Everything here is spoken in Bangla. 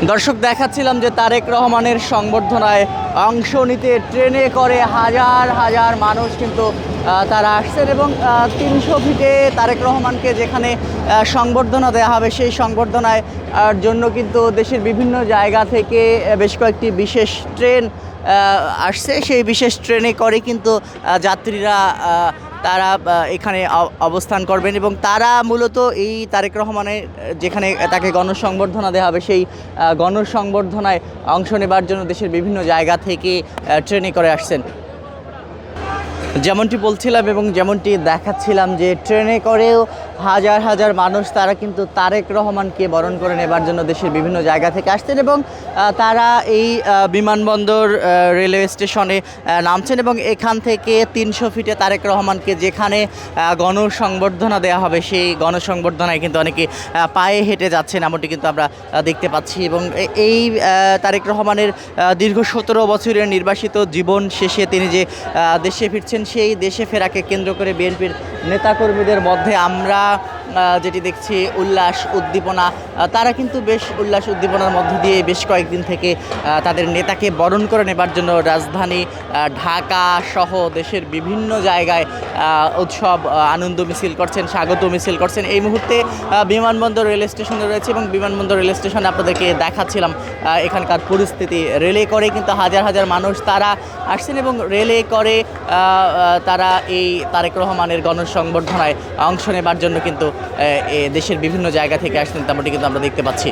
দর্শক দেখাচ্ছিলাম যে তারেক রহমানের সংবর্ধনায় অংশ নিতে ট্রেনে করে হাজার হাজার মানুষ কিন্তু তারা আসছেন এবং ৩০০ ফিটে তারেক রহমানকে যেখানে সংবর্ধনা দেওয়া হবে সেই সংবর্ধনায় জন্য কিন্তু দেশের বিভিন্ন জায়গা থেকে বেশ কয়েকটি বিশেষ ট্রেন আসছে। সেই বিশেষ ট্রেনে করে কিন্তু যাত্রীরা তারা এখানে অবস্থান করবেন এবং তারা মূলত এই তারেক রহমানের যেখানে তাকে গণসংবর্ধনা দেওয়া হবে সেই গণসংবর্ধনায় অংশ নেবার জন্য দেশের বিভিন্ন জায়গা থেকে ট্রেনে করে আসছেন। যেমনটি বলছিলাম এবং যেমনটি দেখাচ্ছিলাম যে ট্রেনে করেও হাজার হাজার মানুষ তারা কিন্তু তারেক রহমানকে বরণ করে নেবার জন্য দেশের বিভিন্ন জায়গা থেকে আসছেন এবং তারা এই বিমানবন্দর রেলওয়ে স্টেশনে নামছেন এবং এখান থেকে ৩০০ ফিটে তারেক রহমানকে যেখানে গণসংবর্ধনা দেওয়া হবে সেই গণসংবর্ধনায় কিন্তু অনেকে পায়ে হেঁটে যাচ্ছেন এমনটি কিন্তু আমরা দেখতে পাচ্ছি। এবং এই তারেক রহমানের দীর্ঘ ১৭ বছরের নির্বাসিত জীবন শেষে তিনি যে দেশে ফিরছেন সেই দেশে ফেরাকে কেন্দ্র করে বিএনপির নেতাকর্মীদের মধ্যে আমরা যেটি দেখছি উল্লাস উদ্দীপনা, তারা কিন্তু বেশ উল্লাস উদ্দীপনার মধ্য দিয়ে বেশ কয়েকদিন থেকে তাদের নেতাকে বরণ করে নেবার জন্য রাজধানী ঢাকা সহ দেশের বিভিন্ন জায়গায় উৎসব আনন্দ মিছিল করছেন, স্বাগত মিছিল করছেন। এই মুহূর্তে বিমানবন্দর রেল স্টেশনে রয়েছে এবং বিমানবন্দর রেল স্টেশনে আপনাদেরকে দেখাচ্ছিলাম এখানকার পরিস্থিতি। রেলে করে কিন্তু হাজার হাজার মানুষ তারা আসছেন এবং রেলে করে তারা এই তারেক রহমানের গণসংবর্ধনায় অংশ নেবার জন্য কিন্তু দেশের বিভিন্ন জায়গা থেকে আসছেন তেমনটি কিন্তু আমরা দেখতে পাচ্ছি।